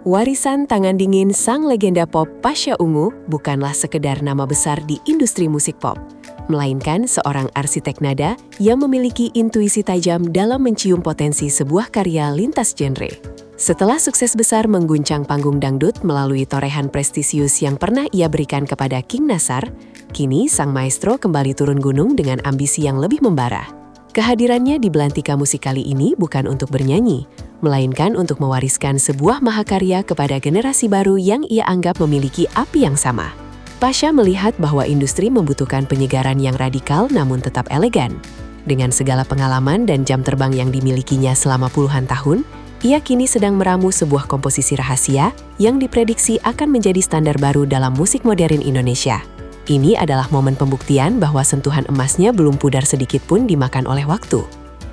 Warisan tangan dingin sang legenda pop Pasha Ungu bukanlah sekedar nama besar di industri musik pop, melainkan seorang arsitek nada yang memiliki intuisi tajam dalam mencium potensi sebuah karya lintas genre. Setelah sukses besar mengguncang panggung dangdut melalui torehan prestisius yang pernah ia berikan kepada King Nasar, kini sang maestro kembali turun gunung dengan ambisi yang lebih membara. Kehadirannya di Belantika Musik kali ini bukan untuk bernyanyi, melainkan untuk mewariskan sebuah mahakarya kepada generasi baru yang ia anggap memiliki api yang sama. Pasha melihat bahwa industri membutuhkan penyegaran yang radikal namun tetap elegan. Dengan segala pengalaman dan jam terbang yang dimilikinya selama puluhan tahun, ia kini sedang meramu sebuah komposisi rahasia yang diprediksi akan menjadi standar baru dalam musik modern Indonesia. Ini adalah momen pembuktian bahwa sentuhan emasnya belum pudar sedikit pun dimakan oleh waktu.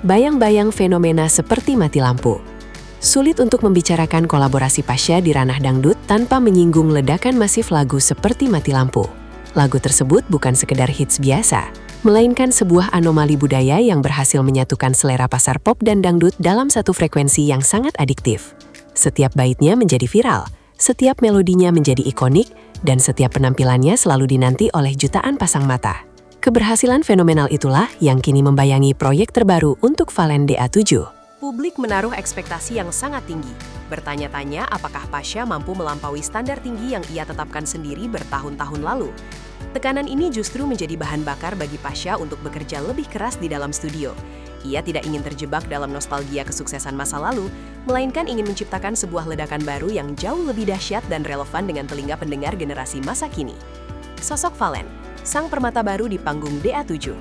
Bayang-bayang fenomena seperti mati lampu. Sulit untuk membicarakan kolaborasi Pasha di ranah dangdut tanpa menyinggung ledakan masif lagu seperti Mati Lampu. Lagu tersebut bukan sekedar hits biasa, melainkan sebuah anomali budaya yang berhasil menyatukan selera pasar pop dan dangdut dalam satu frekuensi yang sangat adiktif. Setiap baitnya menjadi viral, setiap melodinya menjadi ikonik, dan setiap penampilannya selalu dinanti oleh jutaan pasang mata. Keberhasilan fenomenal itulah yang kini membayangi proyek terbaru untuk Valen DA7. Publik menaruh ekspektasi yang sangat tinggi. Bertanya-tanya apakah Pasha mampu melampaui standar tinggi yang ia tetapkan sendiri bertahun-tahun lalu. Tekanan ini justru menjadi bahan bakar bagi Pasha untuk bekerja lebih keras di dalam studio. Ia tidak ingin terjebak dalam nostalgia kesuksesan masa lalu, melainkan ingin menciptakan sebuah ledakan baru yang jauh lebih dahsyat dan relevan dengan telinga pendengar generasi masa kini. Sosok Valen, sang permata baru di panggung DA7.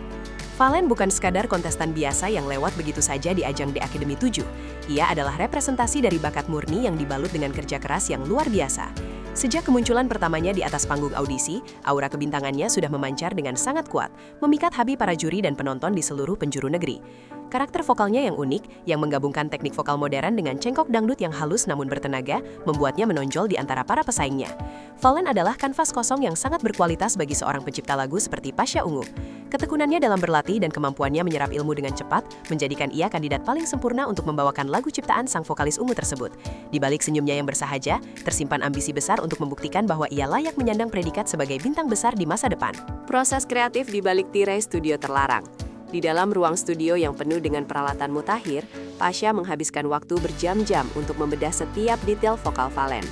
Valen bukan sekadar kontestan biasa yang lewat begitu saja di ajang The Academy 7. Ia adalah representasi dari bakat murni yang dibalut dengan kerja keras yang luar biasa. Sejak kemunculan pertamanya di atas panggung audisi, aura kebintangannya sudah memancar dengan sangat kuat, memikat hati para juri dan penonton di seluruh penjuru negeri. Karakter vokalnya yang unik, yang menggabungkan teknik vokal modern dengan cengkok dangdut yang halus namun bertenaga, membuatnya menonjol di antara para pesaingnya. Valen adalah kanvas kosong yang sangat berkualitas bagi seorang pencipta lagu seperti Pasha Ungu. Ketekunannya dalam berlatih dan kemampuannya menyerap ilmu dengan cepat menjadikan ia kandidat paling sempurna untuk membawakan lagu ciptaan sang vokalis ungu tersebut. Di balik senyumnya yang bersahaja, tersimpan ambisi besar untuk membuktikan bahwa ia layak menyandang predikat sebagai bintang besar di masa depan. Proses kreatif di balik tirai studio terlarang. Di dalam ruang studio yang penuh dengan peralatan mutakhir, Pasha menghabiskan waktu berjam-jam untuk membedah setiap detail vokal Valen.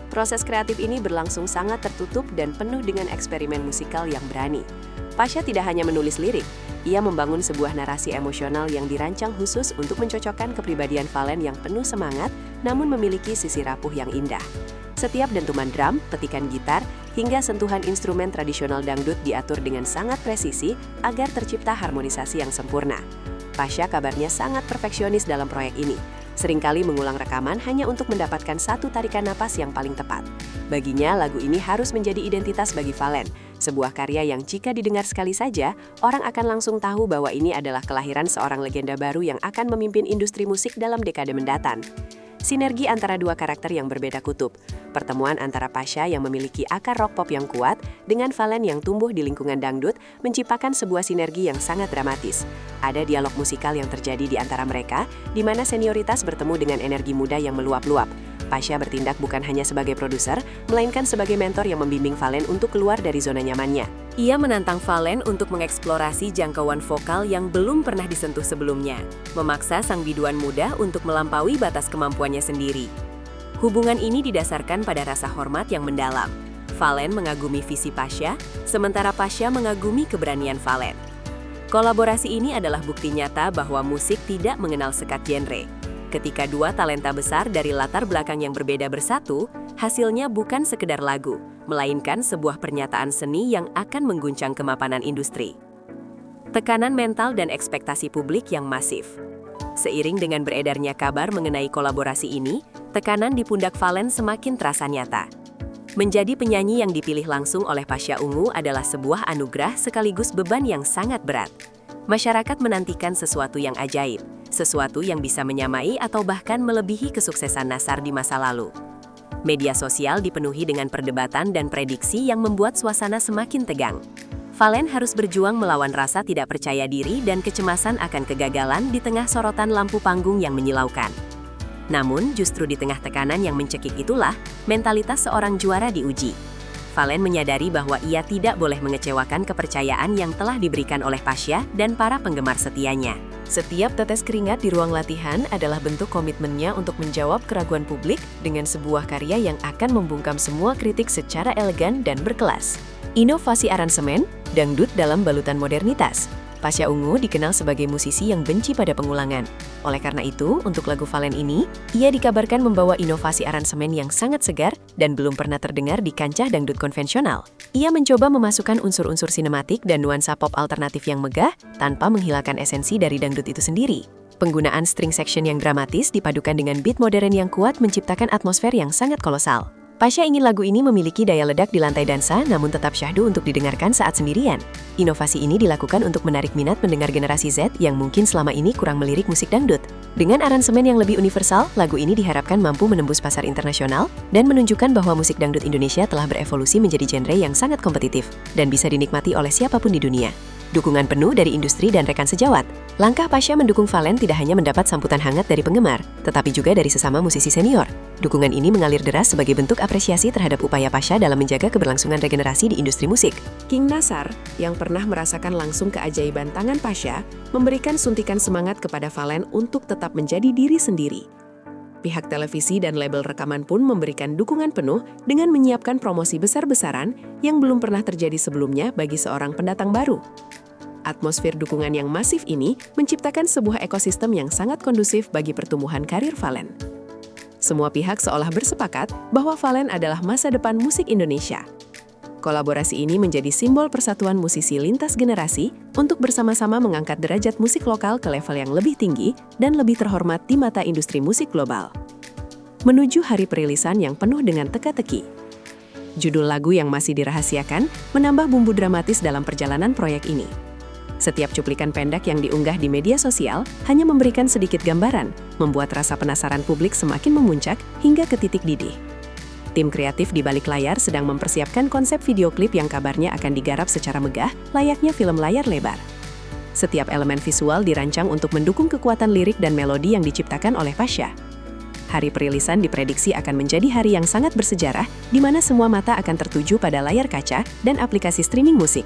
Proses kreatif ini berlangsung sangat tertutup dan penuh dengan eksperimen musikal yang berani. Pasha tidak hanya menulis lirik, ia membangun sebuah narasi emosional yang dirancang khusus untuk mencocokkan kepribadian Valen yang penuh semangat namun memiliki sisi rapuh yang indah. Setiap dentuman drum, petikan gitar, hingga sentuhan instrumen tradisional dangdut diatur dengan sangat presisi agar tercipta harmonisasi yang sempurna. Pasha kabarnya sangat perfeksionis dalam proyek ini. Seringkali mengulang rekaman hanya untuk mendapatkan satu tarikan napas yang paling tepat. Baginya, lagu ini harus menjadi identitas bagi Valen, sebuah karya yang jika didengar sekali saja, orang akan langsung tahu bahwa ini adalah kelahiran seorang legenda baru yang akan memimpin industri musik dalam dekade mendatang. Sinergi antara dua karakter yang berbeda kutub. Pertemuan antara Pasha yang memiliki akar rock pop yang kuat dengan Valen yang tumbuh di lingkungan dangdut menciptakan sebuah sinergi yang sangat dramatis. Ada dialog musikal yang terjadi di antara mereka, di mana senioritas bertemu dengan energi muda yang meluap-luap. Pasha bertindak bukan hanya sebagai produser, melainkan sebagai mentor yang membimbing Valen untuk keluar dari zona nyamannya. Ia menantang Valen untuk mengeksplorasi jangkauan vokal yang belum pernah disentuh sebelumnya, memaksa sang biduan muda untuk melampaui batas kemampuannya sendiri. Hubungan ini didasarkan pada rasa hormat yang mendalam. Valen mengagumi visi Pasha, sementara Pasha mengagumi keberanian Valen. Kolaborasi ini adalah bukti nyata bahwa musik tidak mengenal sekat genre. Ketika dua talenta besar dari latar belakang yang berbeda bersatu, hasilnya bukan sekedar lagu, melainkan sebuah pernyataan seni yang akan mengguncang kemapanan industri. Tekanan mental dan ekspektasi publik yang masif. Seiring dengan beredarnya kabar mengenai kolaborasi ini, tekanan di pundak Valen semakin terasa nyata. Menjadi penyanyi yang dipilih langsung oleh Pasha Ungu adalah sebuah anugerah sekaligus beban yang sangat berat. Masyarakat menantikan sesuatu yang ajaib, sesuatu yang bisa menyamai atau bahkan melebihi kesuksesan Nasar di masa lalu. Media sosial dipenuhi dengan perdebatan dan prediksi yang membuat suasana semakin tegang. Valen harus berjuang melawan rasa tidak percaya diri dan kecemasan akan kegagalan di tengah sorotan lampu panggung yang menyilaukan. Namun, justru di tengah tekanan yang mencekik itulah, mentalitas seorang juara diuji. Valen menyadari bahwa ia tidak boleh mengecewakan kepercayaan yang telah diberikan oleh Pasha dan para penggemar setianya. Setiap tetes keringat di ruang latihan adalah bentuk komitmennya untuk menjawab keraguan publik dengan sebuah karya yang akan membungkam semua kritik secara elegan dan berkelas. Inovasi aransemen, dangdut dalam balutan modernitas. Pasha Ungu dikenal sebagai musisi yang benci pada pengulangan. Oleh karena itu, untuk lagu Valen ini, ia dikabarkan membawa inovasi aransemen yang sangat segar dan belum pernah terdengar di kancah dangdut konvensional. Ia mencoba memasukkan unsur-unsur sinematik dan nuansa pop alternatif yang megah tanpa menghilangkan esensi dari dangdut itu sendiri. Penggunaan string section yang dramatis dipadukan dengan beat modern yang kuat menciptakan atmosfer yang sangat kolosal. Pasha ingin lagu ini memiliki daya ledak di lantai dansa namun tetap syahdu untuk didengarkan saat sendirian. Inovasi ini dilakukan untuk menarik minat pendengar generasi Z yang mungkin selama ini kurang melirik musik dangdut. Dengan aransemen yang lebih universal, lagu ini diharapkan mampu menembus pasar internasional dan menunjukkan bahwa musik dangdut Indonesia telah berevolusi menjadi genre yang sangat kompetitif dan bisa dinikmati oleh siapapun di dunia. Dukungan penuh dari industri dan rekan sejawat. Langkah Pasha mendukung Valen tidak hanya mendapat sambutan hangat dari penggemar, tetapi juga dari sesama musisi senior. Dukungan ini mengalir deras sebagai bentuk apresiasi terhadap upaya Pasha dalam menjaga keberlangsungan regenerasi di industri musik. King Nasar, yang pernah merasakan langsung keajaiban tangan Pasha, memberikan suntikan semangat kepada Valen untuk tetap menjadi diri sendiri. Pihak televisi dan label rekaman pun memberikan dukungan penuh dengan menyiapkan promosi besar-besaran yang belum pernah terjadi sebelumnya bagi seorang pendatang baru. Atmosfer dukungan yang masif ini menciptakan sebuah ekosistem yang sangat kondusif bagi pertumbuhan karir Valen. Semua pihak seolah bersepakat bahwa Valen adalah masa depan musik Indonesia. Kolaborasi ini menjadi simbol persatuan musisi lintas generasi untuk bersama-sama mengangkat derajat musik lokal ke level yang lebih tinggi dan lebih terhormat di mata industri musik global. Menuju hari perilisan yang penuh dengan teka-teki. Judul lagu yang masih dirahasiakan menambah bumbu dramatis dalam perjalanan proyek ini. Setiap cuplikan pendek yang diunggah di media sosial hanya memberikan sedikit gambaran, membuat rasa penasaran publik semakin memuncak hingga ke titik didih. Tim kreatif di balik layar sedang mempersiapkan konsep video klip yang kabarnya akan digarap secara megah, layaknya film layar lebar. Setiap elemen visual dirancang untuk mendukung kekuatan lirik dan melodi yang diciptakan oleh Pasha. Hari perilisan diprediksi akan menjadi hari yang sangat bersejarah, di mana semua mata akan tertuju pada layar kaca dan aplikasi streaming musik.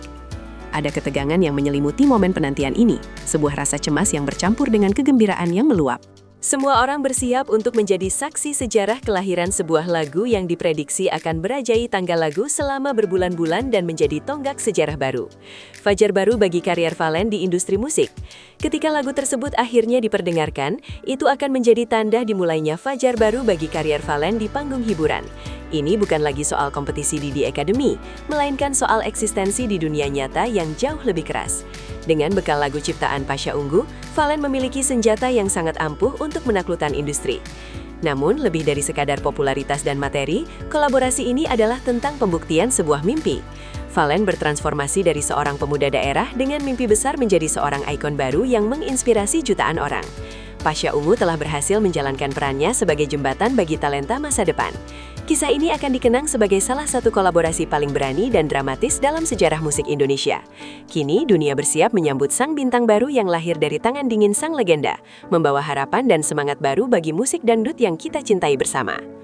Ada ketegangan yang menyelimuti momen penantian ini, sebuah rasa cemas yang bercampur dengan kegembiraan yang meluap. Semua orang bersiap untuk menjadi saksi sejarah kelahiran sebuah lagu yang diprediksi akan berajai tanggal lagu selama berbulan-bulan dan menjadi tonggak sejarah baru. Fajar baru bagi karier Valen di industri musik. Ketika lagu tersebut akhirnya diperdengarkan, itu akan menjadi tanda dimulainya fajar baru bagi karier Valen di panggung hiburan. Ini bukan lagi soal kompetisi di Academy, melainkan soal eksistensi di dunia nyata yang jauh lebih keras. Dengan bekal lagu ciptaan Pasha Ungu, Valen memiliki senjata yang sangat ampuh untuk menaklukkan industri. Namun, lebih dari sekadar popularitas dan materi, kolaborasi ini adalah tentang pembuktian sebuah mimpi. Valen bertransformasi dari seorang pemuda daerah dengan mimpi besar menjadi seorang ikon baru yang menginspirasi jutaan orang. Pasha Ungu telah berhasil menjalankan perannya sebagai jembatan bagi talenta masa depan. Kisah ini akan dikenang sebagai salah satu kolaborasi paling berani dan dramatis dalam sejarah musik Indonesia. Kini, dunia bersiap menyambut sang bintang baru yang lahir dari tangan dingin sang legenda, membawa harapan dan semangat baru bagi musik dangdut yang kita cintai bersama.